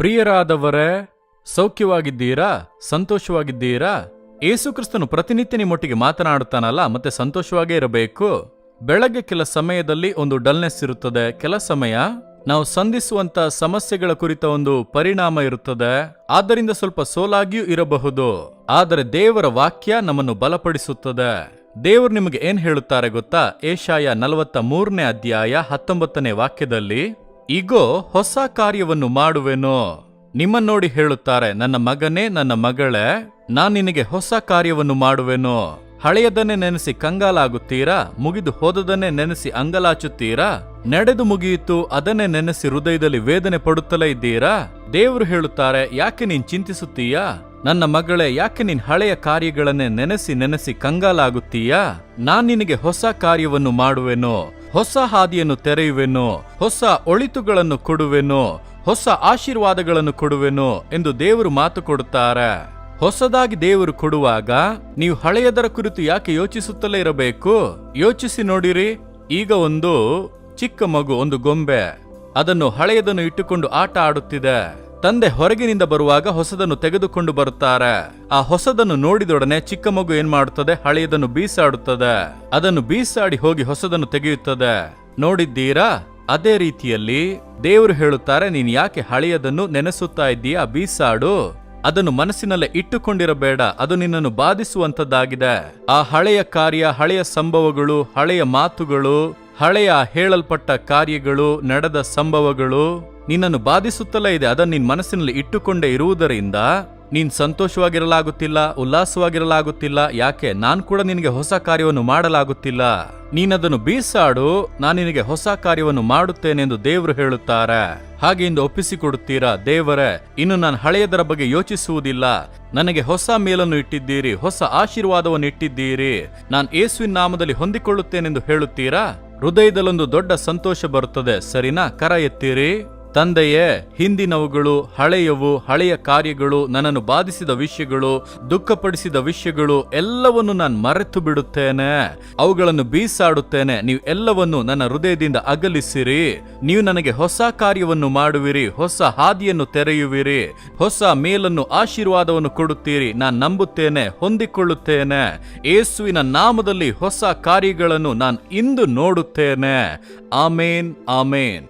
ಪ್ರಿಯರಾದವರೇ, ಸೌಖ್ಯವಾಗಿದ್ದೀರಾ? ಸಂತೋಷವಾಗಿದ್ದೀರಾ? ಯೇಸು ಕ್ರಿಸ್ತನು ಪ್ರತಿನಿತ್ಯ ನಿಮ್ಮೊಟ್ಟಿಗೆ ಮಾತನಾಡುತ್ತಾನಲ್ಲ, ಮತ್ತೆ ಸಂತೋಷವಾಗೇ ಇರಬೇಕು. ಬೆಳಗ್ಗೆ ಕೆಲ ಸಮಯದಲ್ಲಿ ಒಂದು ಡಲ್ನೆಸ್ ಇರುತ್ತದೆ, ಕೆಲ ಸಮಯ ನಾವು ಸಂಧಿಸುವಂತ ಸಮಸ್ಯೆಗಳ ಕುರಿತ ಒಂದು ಪರಿಣಾಮ ಇರುತ್ತದೆ. ಆದ್ದರಿಂದ ಸ್ವಲ್ಪ ಸೋಲಾಗಿಯೂ ಇರಬಹುದು. ಆದರೆ ದೇವರ ವಾಕ್ಯ ನಮ್ಮನ್ನು ಬಲಪಡಿಸುತ್ತದೆ. ದೇವರು ನಿಮಗೆ ಏನ್ ಹೇಳುತ್ತಾರೆ ಗೊತ್ತಾ? ಯೆಶಾಯ 43ನೇ ಅಧ್ಯಾಯ 19ನೇ ವಾಕ್ಯದಲ್ಲಿ, ಇಗೋ ಹೊಸ ಕಾರ್ಯವನ್ನು ಮಾಡುವೆನು. ನಿಮ್ಮನ್ನೋಡಿ ಹೇಳುತ್ತಾರೆ, ನನ್ನ ಮಗನೇ, ನನ್ನ ಮಗಳೇ, ನಾನ್ ನಿನಗೆ ಹೊಸ ಕಾರ್ಯವನ್ನು ಮಾಡುವೆನು. ಹಳೆಯದನ್ನೇ ನೆನೆಸಿ ಕಂಗಾಲಾಗುತ್ತೀರಾ? ಮುಗಿದು ಹೋದದನ್ನೇ ನೆನೆಸಿ ಅಂಗಲಾಚುತ್ತೀರಾ? ನಡೆದು ಮುಗಿಯಿತು, ಅದನ್ನೇ ನೆನೆಸಿ ಹೃದಯದಲ್ಲಿ ವೇದನೆ ಪಡುತ್ತಲೇ ಇದ್ದೀರಾ? ದೇವರು ಹೇಳುತ್ತಾರೆ, ಯಾಕೆ ನೀನ್ ಚಿಂತಿಸುತ್ತೀಯಾ? ನನ್ನ ಮಗಳೇ, ಯಾಕೆ ನೀನ್ ಹಳೆಯ ಕಾರ್ಯಗಳನ್ನೇ ನೆನೆಸಿ ನೆನೆಸಿ ಕಂಗಾಲಾಗುತ್ತೀಯಾ? ನಾನ್ ನಿನಗೆ ಹೊಸ ಕಾರ್ಯವನ್ನು ಮಾಡುವೆನು, ಹೊಸ ಹಾದಿಯನ್ನು ತೆರೆಯುವೆನು, ಹೊಸ ಒಳಿತುಗಳನ್ನು ಕೊಡುವೆನು, ಹೊಸ ಆಶೀರ್ವಾದಗಳನ್ನು ಕೊಡುವೆನು ಎಂದು ದೇವರು ಮಾತು ಕೊಡುತ್ತಾರೆ. ಹೊಸದಾಗಿ ದೇವರು ಕೊಡುವಾಗ ನೀವು ಹಳೆಯದರ ಕುರಿತು ಯಾಕೆ ಯೋಚಿಸುತ್ತಲೇ ಇರಬೇಕು? ಯೋಚಿಸಿ ನೋಡಿರಿ. ಈಗ ಒಂದು ಚಿಕ್ಕ ಮಗು, ಒಂದು ಗೊಂಬೆ, ಅದನ್ನು ಹಳೆಯದನ್ನು ಇಟ್ಟುಕೊಂಡು ಆಟ ಆಡುತ್ತಿದೆ. ತಂದೆ ಹೊರಗಿನಿಂದ ಬರುವಾಗ ಹೊಸದನ್ನು ತೆಗೆದುಕೊಂಡು ಬರುತ್ತಾರೆ. ಆ ಹೊಸದನ್ನು ನೋಡಿದೊಡನೆ ಚಿಕ್ಕ ಮಗು ಏನ್ ಮಾಡುತ್ತದೆ? ಹಳೆಯದನ್ನು ಬೀಸಾಡುತ್ತದೆ. ಅದನ್ನು ಬೀಸಾಡಿ ಹೋಗಿ ಹೊಸದನ್ನು ತೆಗೆಯುತ್ತದೆ. ನೋಡಿದ್ದೀರಾ? ಅದೇ ರೀತಿಯಲ್ಲಿ ದೇವರು ಹೇಳುತ್ತಾರೆ, ನೀನ್ ಯಾಕೆ ಹಳೆಯದನ್ನು ನೆನೆಸುತ್ತಾ ಇದ್ದೀಯಾ? ಬೀಸಾಡು. ಅದನ್ನು ಮನಸ್ಸಿನಲ್ಲೇ ಇಟ್ಟುಕೊಂಡಿರಬೇಡ, ಅದು ನಿನ್ನನ್ನು ಬಾಧಿಸುವಂತದ್ದಾಗಿದೆ. ಆ ಹಳೆಯ ಕಾರ್ಯ, ಹಳೆಯ ಸಂಭವಗಳು, ಹಳೆಯ ಮಾತುಗಳು, ಹಳೆಯ ಹೇಳಲ್ಪಟ್ಟ ಕಾರ್ಯಗಳು, ನಡೆದ ಸಂಭವಗಳು ನಿನ್ನನ್ನು ಬಾಧಿಸುತ್ತಲೇ ಇದೆ. ಅದನ್ನು ನಿನ್ನ ಮನಸ್ಸಿನಲ್ಲಿ ಇಟ್ಟುಕೊಂಡೇ ಇರುವುದರಿಂದ ನೀನ್ ಸಂತೋಷವಾಗಿರಲಾಗುತ್ತಿಲ್ಲ, ಉಲ್ಲಾಸವಾಗಿರಲಾಗುತ್ತಿಲ್ಲ. ಯಾಕೆ? ನಾನ್ ಕೂಡ ನಿನಗೆ ಹೊಸ ಕಾರ್ಯವನ್ನು ಮಾಡಲಾಗುತ್ತಿಲ್ಲ. ನೀನದನ್ನು ಬೀಸಾಡು, ನಾನು ನಿನಗೆ ಹೊಸ ಕಾರ್ಯವನ್ನು ಮಾಡುತ್ತೇನೆ ಎಂದು ದೇವರು ಹೇಳುತ್ತಾರೆ. ಹಾಗೆ ಇಂದು ಒಪ್ಪಿಸಿಕೊಡುತ್ತೀರಾ? ದೇವರೇ, ಇನ್ನು ನಾನು ಹಳೆಯದರ ಬಗ್ಗೆ ಯೋಚಿಸುವುದಿಲ್ಲ. ನನಗೆ ಹೊಸ ಮೇಲನ್ನು ಇಟ್ಟಿದ್ದೀರಿ, ಹೊಸ ಆಶೀರ್ವಾದವನ್ನು ಇಟ್ಟಿದ್ದೀರಿ. ನಾನು ಯೇಸುವಿನ ನಾಮದಲ್ಲಿ ಹೊಂದಿಕೊಳ್ಳುತ್ತೇನೆಂದು ಹೇಳುತ್ತೀರಾ? ಹೃದಯದಲ್ಲೊಂದು ದೊಡ್ಡ ಸಂತೋಷ ಬರುತ್ತದೆ. ಸರಿನಾ? ಕರ ಎತ್ತಿರಿ. ತಂದೆಯೇ, ಹಿಂದಿನವುಗಳು, ಹಳೆಯವು, ಹಳೆಯ ಕಾರ್ಯಗಳು, ನನ್ನನ್ನು ಬಾಧಿಸಿದ ವಿಷಯಗಳು, ದುಃಖಪಡಿಸಿದ ವಿಷಯಗಳು ಎಲ್ಲವನ್ನು ನಾನು ಮರೆತು ಬಿಡುತ್ತೇನೆ, ಅವುಗಳನ್ನು ಬೀಸಾಡುತ್ತೇನೆ. ನೀವು ಎಲ್ಲವನ್ನು ನನ್ನ ಹೃದಯದಿಂದ ಅಗಲಿಸಿರಿ. ನೀವು ನನಗೆ ಹೊಸ ಕಾರ್ಯವನ್ನು ಮಾಡುವಿರಿ, ಹೊಸ ಹಾದಿಯನ್ನು ತೆರೆಯುವಿರಿ, ಹೊಸ ಮೇಲನ್ನು, ಆಶೀರ್ವಾದವನ್ನು ಕೊಡುತ್ತೀರಿ. ನಾನು ನಂಬುತ್ತೇನೆ, ಹೊಂದಿಕೊಳ್ಳುತ್ತೇನೆ. ಯೇಸುವಿನ ನಾಮದಲ್ಲಿ ಹೊಸ ಕಾರ್ಯಗಳನ್ನು ನಾನು ಇಂದು ನೋಡುತ್ತೇನೆ. ಆಮೇನ್, ಆಮೇನ್.